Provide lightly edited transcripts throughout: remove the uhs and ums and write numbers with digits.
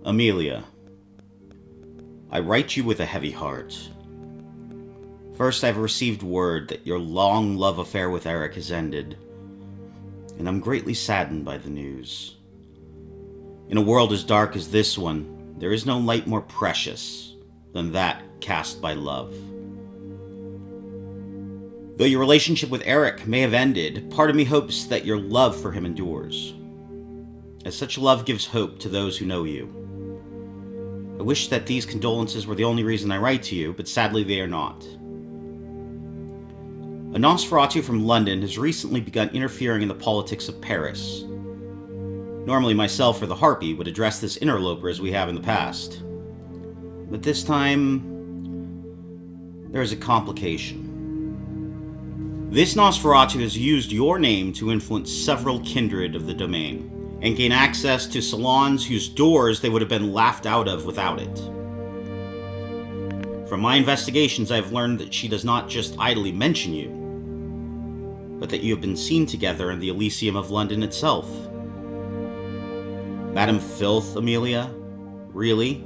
Amelia, I write you with a heavy heart. First, I've received word that your long love affair with Eric has ended, and I'm greatly saddened by the news. In a world as dark as this one, there is no light more precious than that cast by love. Though your relationship with Eric may have ended, part of me hopes that your love for him endures, as such love gives hope to those who know you. I wish that these condolences were the only reason I write to you, but sadly they are not. A Nosferatu from London has recently begun interfering in the politics of Paris. Normally myself or the Harpy would address this interloper as we have in the past. But this time, there is a complication. This Nosferatu has used your name to influence several kindred of the domain, and gain access to salons whose doors they would have been laughed out of without it. From my investigations, I have learned that she does not just idly mention you, but that you have been seen together in the Elysium of London itself. Madam Filth, Amelia? Really?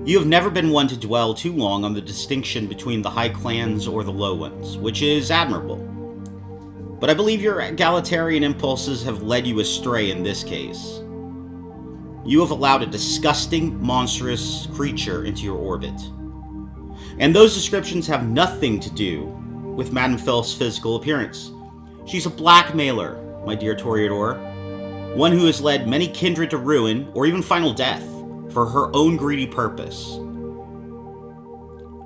You have never been one to dwell too long on the distinction between the high clans or the low ones, which is admirable. But I believe your egalitarian impulses have led you astray in this case. You have allowed a disgusting, monstrous creature into your orbit. And those descriptions have nothing to do with Madam Filth's physical appearance. She's a blackmailer, my dear Toreador, one who has led many kindred to ruin, or even final death, for her own greedy purpose.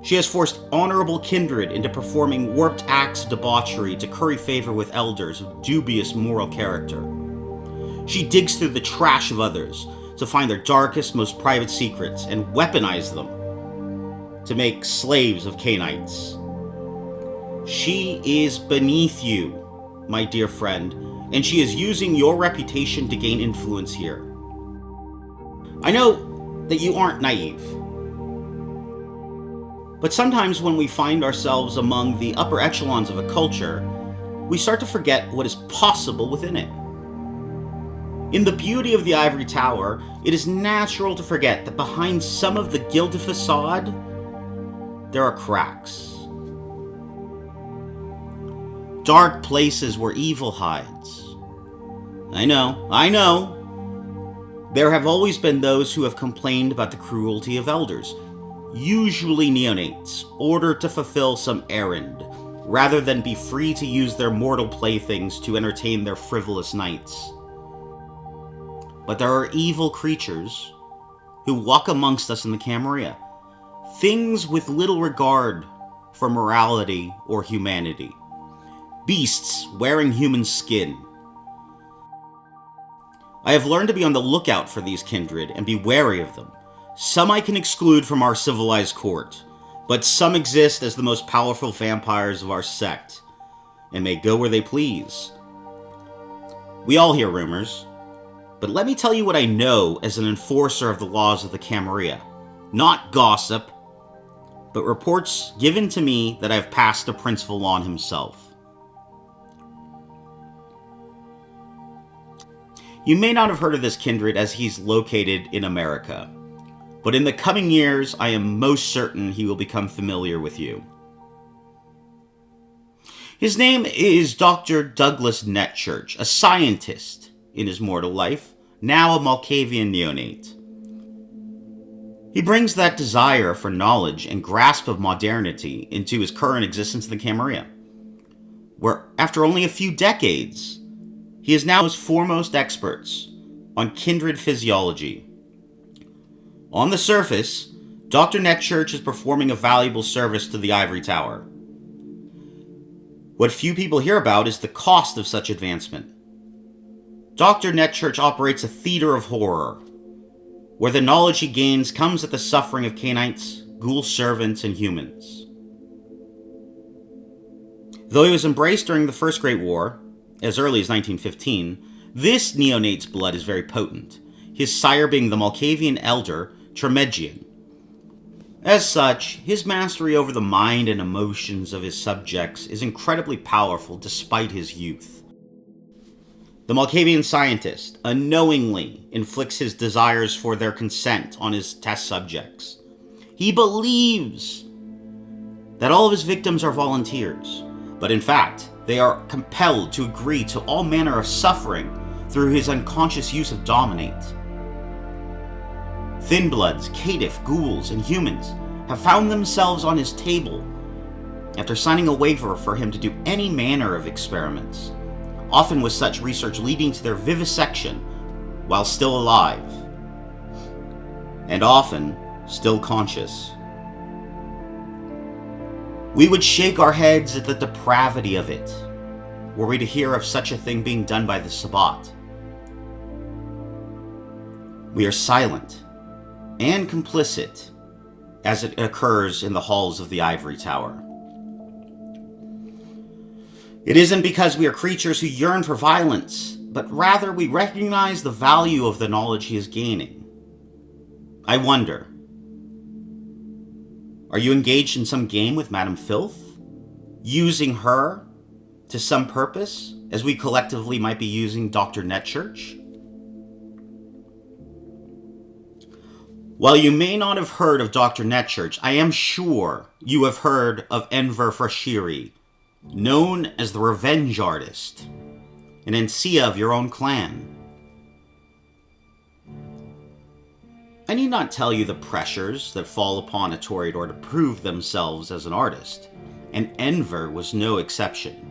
She has forced honorable kindred into performing warped acts of debauchery to curry favor with elders of dubious moral character. She digs through the trash of others to find their darkest, most private secrets and weaponize them to make slaves of Canaanites. She is beneath you, my dear friend, and she is using your reputation to gain influence here. I know that you aren't naive, but sometimes when we find ourselves among the upper echelons of a culture, we start to forget what is possible within it. In the beauty of the Ivory Tower, it is natural to forget that behind some of the gilded facade, there are cracks. Dark places where evil hides. I know. There have always been those who have complained about the cruelty of elders, usually neonates, ordered to fulfill some errand, rather than be free to use their mortal playthings to entertain their frivolous nights. But there are evil creatures who walk amongst us in the Camarilla, things with little regard for morality or humanity, beasts wearing human skin. I have learned to be on the lookout for these kindred and be wary of them. Some I can exclude from our civilized court, but some exist as the most powerful vampires of our sect, and may go where they please. We all hear rumors, but let me tell you what I know as an enforcer of the laws of the Camarilla. Not gossip, but reports given to me that I've passed to Prince Vallon himself. You may not have heard of this kindred as he's located in America, but in the coming years, I am most certain he will become familiar with you. His name is Dr. Douglas Netchurch, a scientist in his mortal life, now a Malkavian neonate. He brings that desire for knowledge and grasp of modernity into his current existence in the Camarilla, where, after only a few decades, he is now his foremost experts on kindred physiology. On the surface, Dr. Netchurch is performing a valuable service to the Ivory Tower. What few people hear about is the cost of such advancement. Dr. Netchurch operates a theater of horror, where the knowledge he gains comes at the suffering of Canaanites, ghoul servants, and humans. Though he was embraced during the First Great War, as early as 1915, this neonate's blood is very potent, his sire being the Malkavian elder Tremegian. As such, his mastery over the mind and emotions of his subjects is incredibly powerful despite his youth. The Malkavian scientist unknowingly inflicts his desires for their consent on his test subjects. He believes that all of his victims are volunteers, but in fact, they are compelled to agree to all manner of suffering through his unconscious use of dominate. Thinbloods, caitiff, ghouls, and humans have found themselves on his table after signing a waiver for him to do any manner of experiments, often with such research leading to their vivisection while still alive, and often still conscious. We would shake our heads at the depravity of it, were we to hear of such a thing being done by the Sabbat. We are silent and complicit as it occurs in the halls of the Ivory Tower. It isn't because we are creatures who yearn for violence, but rather we recognize the value of the knowledge he is gaining. I wonder, are you engaged in some game with Madam Filth? Using her to some purpose, as we collectively might be using Dr. Netchurch? While you may not have heard of Dr. Netchurch, I am sure you have heard of Enver Frashiri, known as the Revenge Artist, an Encia of your own clan. I need not tell you the pressures that fall upon a Toreador to prove themselves as an artist, and Enver was no exception.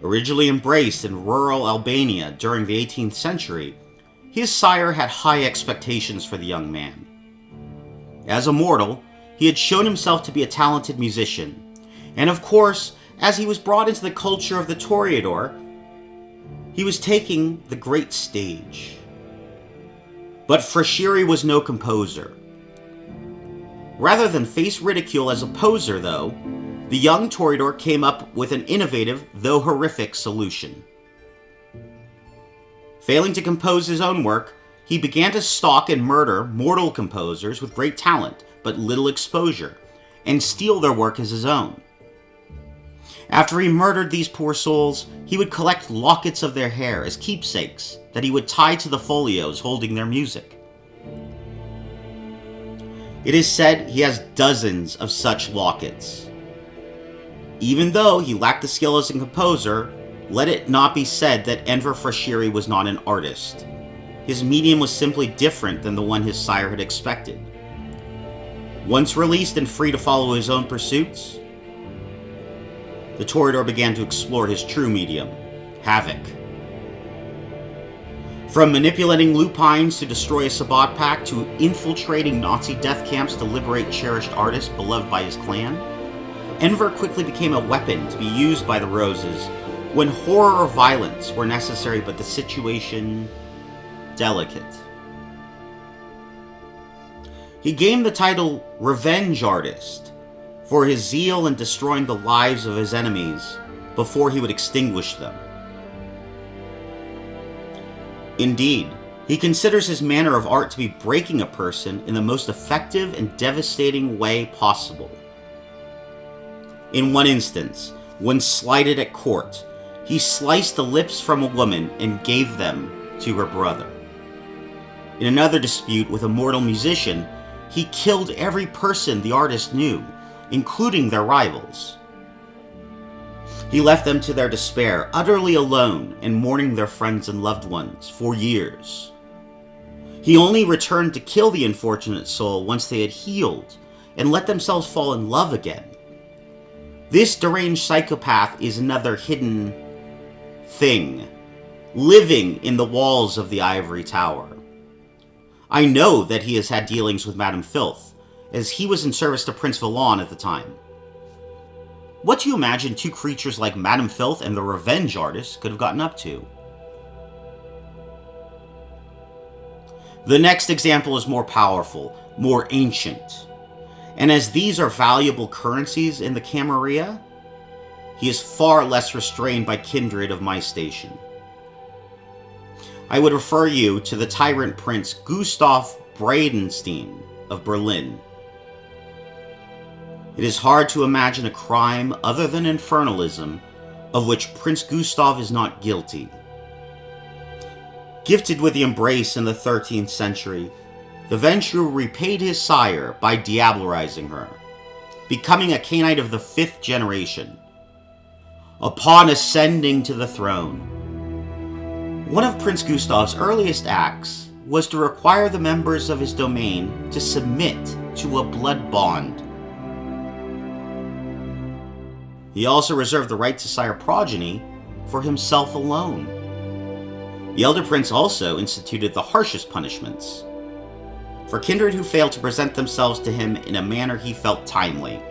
Originally embraced in rural Albania during the 18th century, his sire had high expectations for the young man. As a mortal, he had shown himself to be a talented musician, and of course, as he was brought into the culture of the Toreador, he was taking the great stage. But Frashiri was no composer. Rather than face ridicule as a poser, though, the young Toreador came up with an innovative, though horrific, solution. Failing to compose his own work, he began to stalk and murder mortal composers with great talent but little exposure, and steal their work as his own. After he murdered these poor souls, he would collect lockets of their hair as keepsakes that he would tie to the folios holding their music. It is said he has dozens of such lockets. Even though he lacked the skill as a composer, let it not be said that Enver Frashiri was not an artist. His medium was simply different than the one his sire had expected. Once released and free to follow his own pursuits, the Toreador began to explore his true medium, havoc. From manipulating lupines to destroy a Sabbat pact to infiltrating Nazi death camps to liberate cherished artists beloved by his clan, Enver quickly became a weapon to be used by the Roses when horror or violence were necessary but the situation delicate. He gained the title Revenge Artist for his zeal in destroying the lives of his enemies before he would extinguish them. Indeed, he considers his manner of art to be breaking a person in the most effective and devastating way possible. In one instance, when slighted at court, he sliced the lips from a woman and gave them to her brother. In another dispute with a mortal musician, he killed every person the artist knew, including their rivals. He left them to their despair, utterly alone and mourning their friends and loved ones for years. He only returned to kill the unfortunate soul once they had healed and let themselves fall in love again. This deranged psychopath is another hidden thing, living in the walls of the Ivory Tower. I know that he has had dealings with Madam Filth, as he was in service to Prince Vallon at the time. What do you imagine two creatures like Madam Filth and the Revenge Artist could have gotten up to? The next example is more powerful, more ancient. And as these are valuable currencies in the Camarilla, he is far less restrained by kindred of my station. I would refer you to the tyrant prince Gustav Bradenstein of Berlin. It is hard to imagine a crime other than infernalism of which Prince Gustav is not guilty. Gifted with the embrace in the 13th century, the Ventrue repaid his sire by diablerizing her, becoming a Cainite of the 5th generation. Upon ascending to the throne, one of Prince Gustav's earliest acts was to require the members of his domain to submit to a blood bond. He also reserved the right to sire progeny for himself alone. The elder prince also instituted the harshest punishments for kindred who failed to present themselves to him in a manner he felt timely.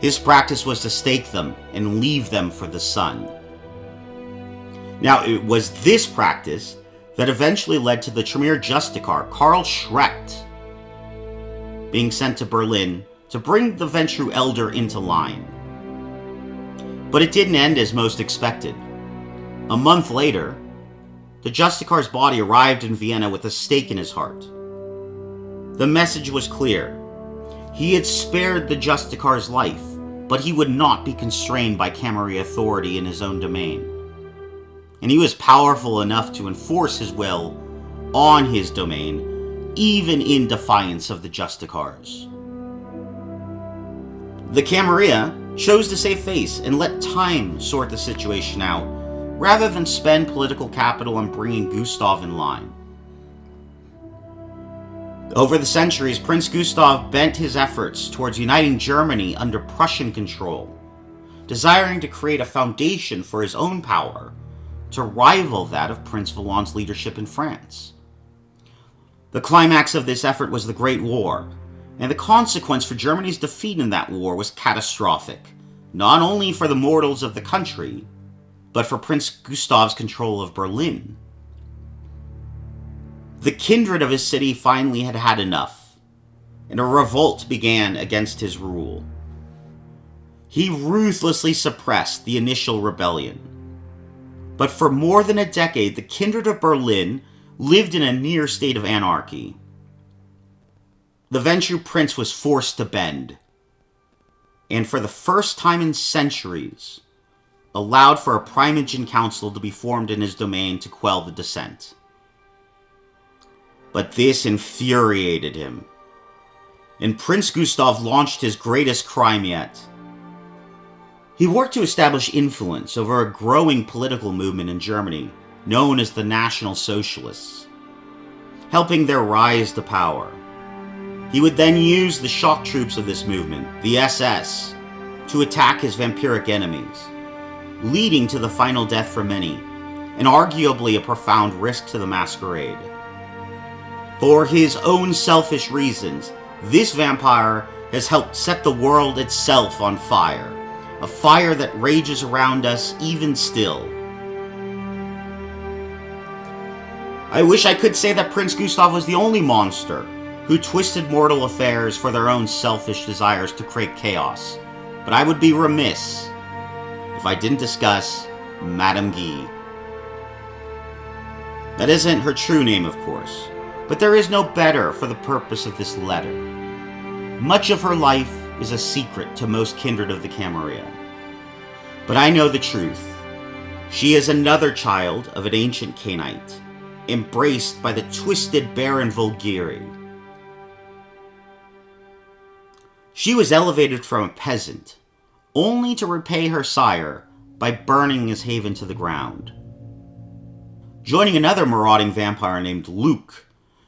His practice was to stake them and leave them for the sun. Now, it was this practice that eventually led to the Tremere Justicar, Karl Schrecht, being sent to Berlin to bring the Ventrue elder into line. But it didn't end as most expected. A month later, the Justicar's body arrived in Vienna with a stake in his heart. The message was clear. He had spared the Justicar's life, but he would not be constrained by Camarilla authority in his own domain. And he was powerful enough to enforce his will on his domain, even in defiance of the Justicars. The Camarilla chose to save face and let time sort the situation out, rather than spend political capital on bringing Gustav in line. Over the centuries, Prince Gustav bent his efforts towards uniting Germany under Prussian control, desiring to create a foundation for his own power to rival that of Prince Valois's leadership in France. The climax of this effort was the Great War, and the consequence for Germany's defeat in that war was catastrophic, not only for the mortals of the country, but for Prince Gustav's control of Berlin. The kindred of his city finally had had enough, and a revolt began against his rule. He ruthlessly suppressed the initial rebellion. But for more than a decade, the kindred of Berlin lived in a near state of anarchy. The Ventrue prince was forced to bend, and for the first time in centuries, allowed for a Primogen Council to be formed in his domain to quell the dissent. But this infuriated him, and Prince Gustav launched his greatest crime yet. He worked to establish influence over a growing political movement in Germany known as the National Socialists, helping their rise to power. He would then use the shock troops of this movement, the SS, to attack his vampiric enemies, leading to the final death for many, and arguably a profound risk to the Masquerade. For his own selfish reasons, this vampire has helped set the world itself on fire, a fire that rages around us even still. I wish I could say that Prince Gustav was the only monster who twisted mortal affairs for their own selfish desires to create chaos, but I would be remiss if I didn't discuss Madam Guy. That isn't her true name, of course, but there is no better for the purpose of this letter. Much of her life is a secret to most kindred of the Camarilla. But I know the truth. She is another child of an ancient Cainite, embraced by the twisted Baron Vulgiri. She was elevated from a peasant, only to repay her sire by burning his haven to the ground. Joining another marauding vampire named Luke,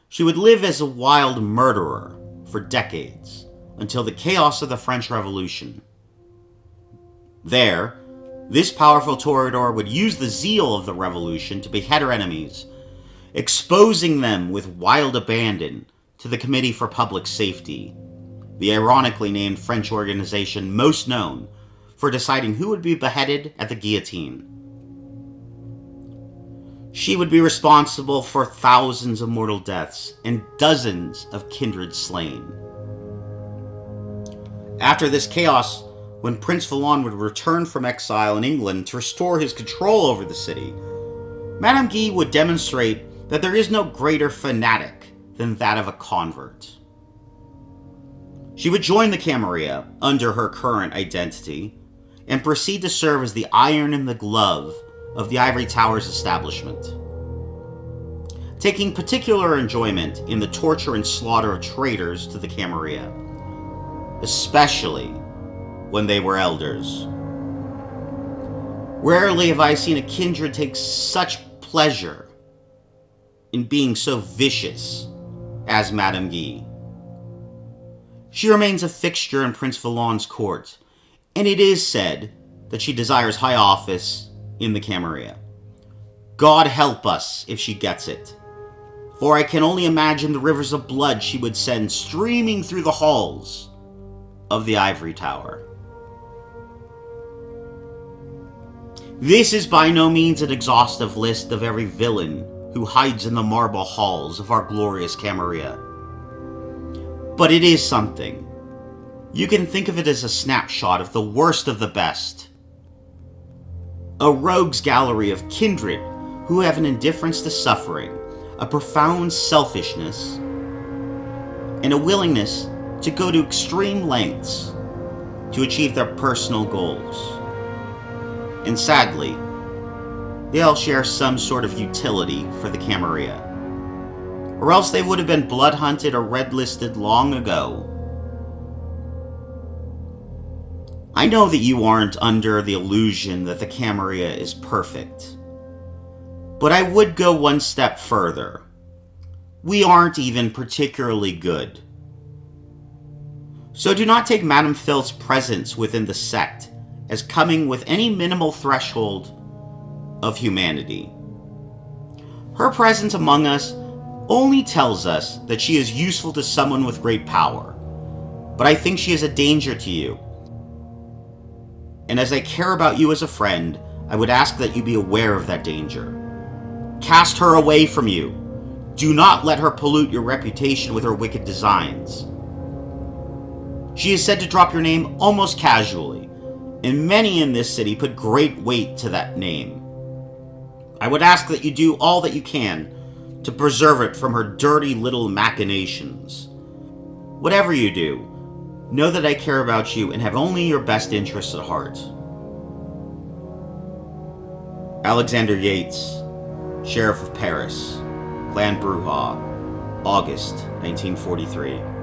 she would live as a wild murderer for decades, until the chaos of the French Revolution. There, this powerful Toreador would use the zeal of the revolution to behead her enemies, exposing them with wild abandon to the Committee for Public Safety, the ironically named French organization most known for deciding who would be beheaded at the guillotine. She would be responsible for thousands of mortal deaths and dozens of kindred slain. After this chaos, when Prince Valois would return from exile in England to restore his control over the city, Madame Guy would demonstrate that there is no greater fanatic than that of a convert. She would join the Camarilla under her current identity and proceed to serve as the iron in the glove of the Ivory Tower's establishment. taking particular enjoyment in the torture and slaughter of traitors to the Camarilla, especially when they were elders. Rarely have I seen a kindred take such pleasure in being so vicious as Madame Guy. She remains a fixture in Prince Vallon's court, and it is said that she desires high office in the Camarilla. God help us if she gets it, for I can only imagine the rivers of blood she would send streaming through the halls of the Ivory Tower. This is by no means an exhaustive list of every villain who hides in the marble halls of our glorious Camarilla. But it is something. You can think of it as a snapshot of the worst of the best. A rogues gallery of kindred who have an indifference to suffering, a profound selfishness, and a willingness to go to extreme lengths to achieve their personal goals. And sadly, they all share some sort of utility for the Camarilla, or else they would have been blood hunted or red listed long ago. I know that you aren't under the illusion that the Camarilla is perfect, but I would go one step further. We aren't even particularly good. So do not take Madam Filth's presence within the sect as coming with any minimal threshold of humanity. Her presence among us only tells us that she is useful to someone with great power, but I think she is a danger to you. And as I care about you as a friend, I would ask that you be aware of that danger. Cast her away from you. Do not let her pollute your reputation with her wicked designs. She is said to drop your name almost casually, and many in this city put great weight to that name. I would ask that you do all that you can to preserve it from her dirty little machinations. Whatever you do, know that I care about you and have only your best interests at heart. Alexander Yates, Sheriff of Paris, Clan Bruja, August 1943.